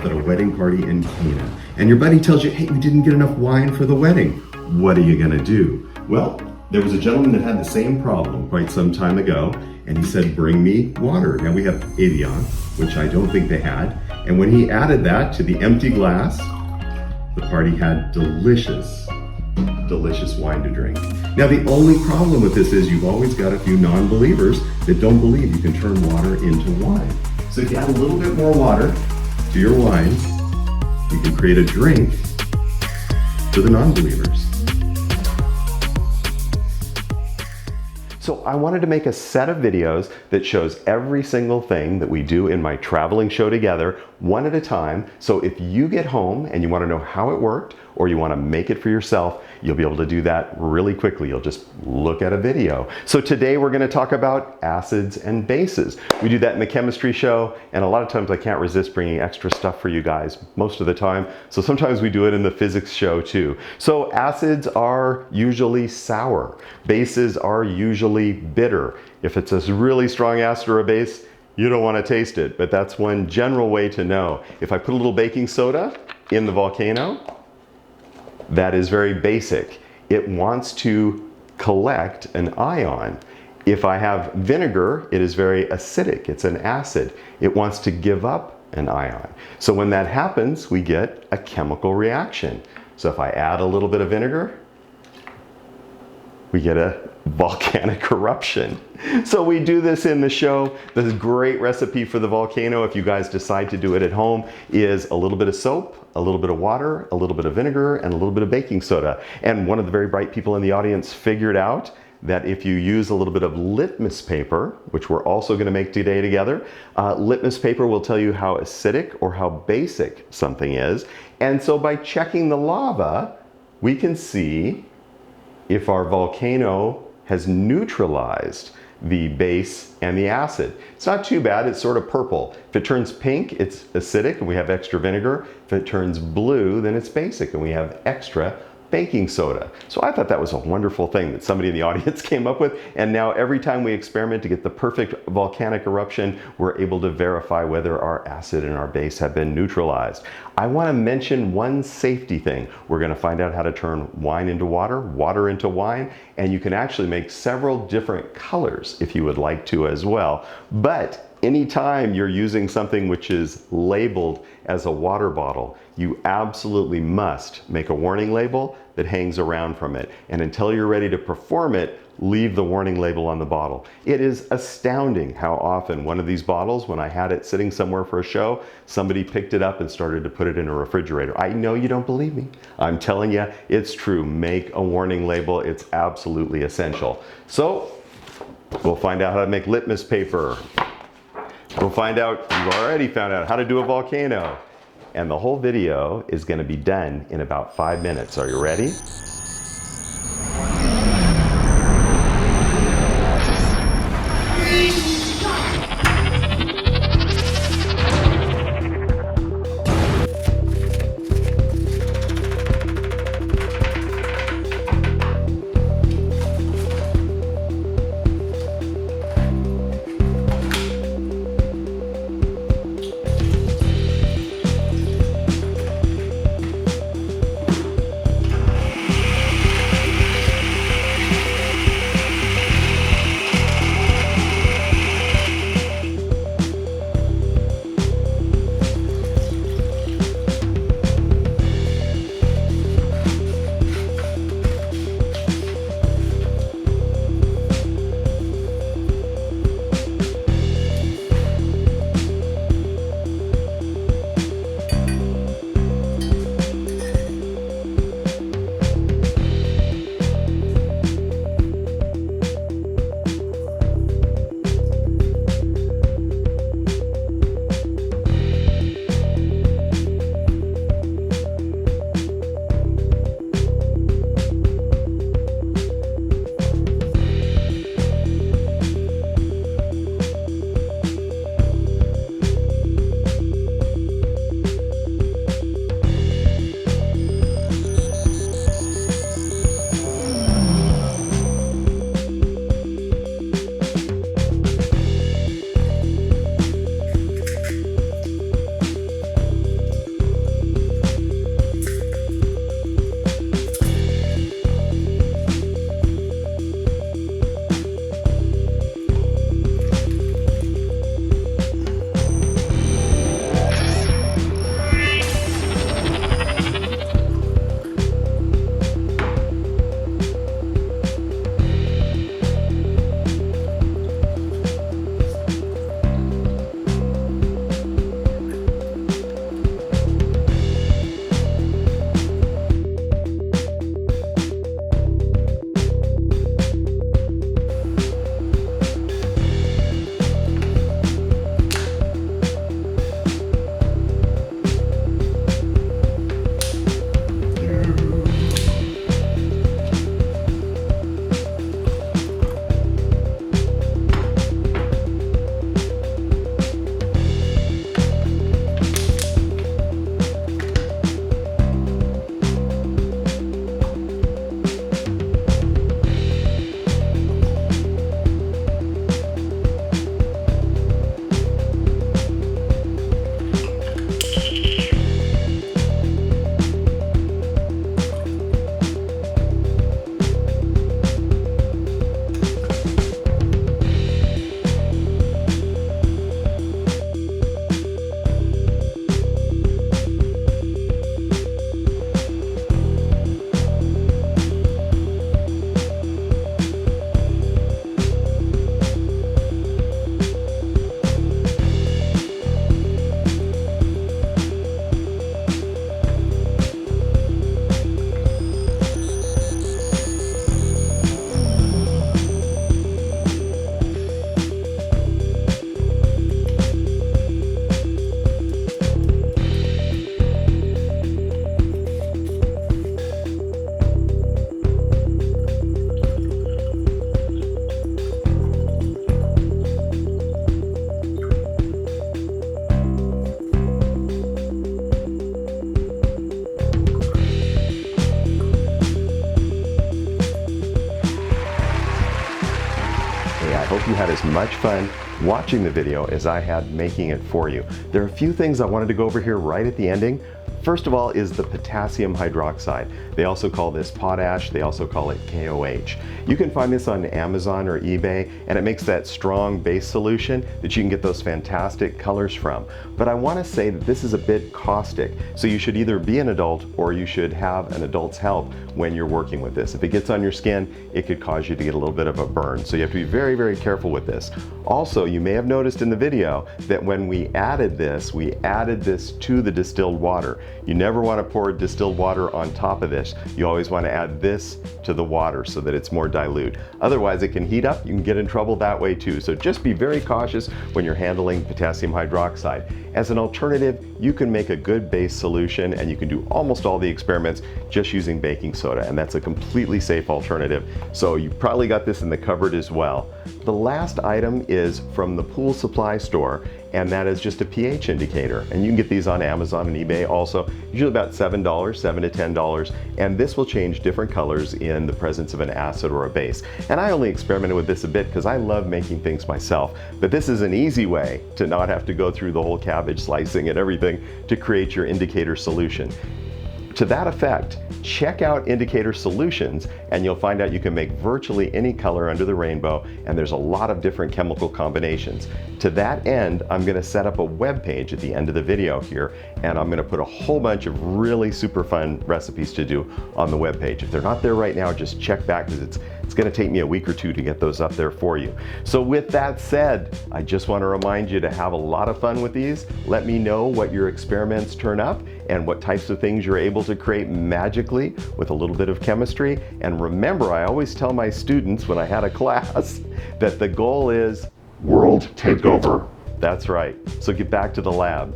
yourself at a wedding party in Cana, and your buddy tells you, hey, we didn't get enough wine for the wedding. What are you gonna do? Well, there was a gentleman that had the same problem quite some time ago, and he said, bring me water. Now we have Evian, which I don't think they had, and when he added that to the empty glass, the party had delicious wine to drink. Now the only problem with this is you've always got a few non-believers that don't believe you can turn water into wine. So if you add a little bit more water to your wine, you can create a drink for the non-believers. So I wanted to make a set of videos that shows every single thing that we do in my traveling show together, one at a time. So if you get home and you want to know how it worked, or you want to make it for yourself, you'll be able to do that really quickly. You'll just look at a video. So today we're going to talk about acids and bases. We do that in the chemistry show, and a lot of times I can't resist bringing extra stuff for you guys most of the time. So sometimes we do it in the physics show too. So acids are usually sour. Bases are usually bitter. If it's a really strong acid or a base, you don't want to taste it, but that's one general way to know. If I put a little baking soda in the volcano, that is very basic. It wants to collect an ion. If I have vinegar, it is very acidic. It's an acid. It wants to give up an ion. So when that happens, we get a chemical reaction. So if I add a little bit of vinegar, we get a volcanic eruption. So we do this in the show. The great recipe for the volcano, if you guys decide to do it at home, is a little bit of soap, a little bit of water, a little bit of vinegar, and a little bit of baking soda. And one of the very bright people in the audience figured out that if you use a little bit of litmus paper, which we're also going to make today together, litmus paper will tell you how acidic or how basic something is. And so by checking the lava, we can see if our volcano has neutralized the base and the acid. It's not too bad, it's sort of purple. If it turns pink, it's acidic and we have extra vinegar. If it turns blue, then it's basic and we have extra baking soda. So I thought that was a wonderful thing that somebody in the audience came up with, and now every time we experiment to get the perfect volcanic eruption, we're able to verify whether our acid and our base have been neutralized. I want to mention one safety thing. We're going to find out how to turn wine into water, water into wine, and you can actually make several different colors if you would like to as well. But anytime you're using something which is labeled as a water bottle, you absolutely must make a warning label that hangs around from it. And until you're ready to perform it, leave the warning label on the bottle. It is astounding how often one of these bottles, when I had it sitting somewhere for a show, somebody picked it up and started to put it in a refrigerator. I know you don't believe me. I'm telling you, it's true. Make a warning label. It's absolutely essential. So we'll find out how to make litmus paper. We'll find out, you've already found out how to do a volcano. And the whole video is going to be done in about 5 minutes. Are you ready? hope you had as much fun watching the video as I had making it for you. There are a few things I wanted to go over here right at the ending. First of all is the potassium hydroxide. They also call this potash, they also call it KOH. You can find this on Amazon or eBay, and it makes that strong base solution that you can get those fantastic colors from. But I want to say that this is a bit caustic, so you should either be an adult or you should have an adult's help when you're working with this. If it gets on your skin, it could cause you to get a little bit of a burn, so you have to be very, very careful with this. Also, you may have noticed in the video that when we added this to the distilled water. You never want to pour distilled water on top of this. You always want to add this to the water so that it's more dilute. Otherwise, it can heat up. You can get in trouble that way too. So just be very cautious when you're handling potassium hydroxide. As an alternative, you can make a good base solution and you can do almost all the experiments just using baking soda, and that's a completely safe alternative. So you probably got this in the cupboard as well. The last item is from the pool supply store, and that is just a pH indicator. And you can get these on Amazon and eBay also, usually about $7 to $10. And this will change different colors in the presence of an acid or a base. And I only experimented with this a bit because I love making things myself. But this is an easy way to not have to go through the whole cabbage slicing and everything to create your indicator solution. To that effect, check out Indicator Solutions and you'll find out you can make virtually any color under the rainbow, and there's a lot of different chemical combinations. To that end, I'm going to set up a web page at the end of the video here, and I'm going to put a whole bunch of really super fun recipes to do on the web page. If they're not there right now, just check back because it's going to take me a week or two to get those up there for you. So with that said, I just want to remind you to have a lot of fun with these. Let me know what your experiments turn up and what types of things you're able to create magically with a little bit of chemistry. And remember, I always tell my students when I had a class that the goal is world takeover. That's right. So get back to the lab.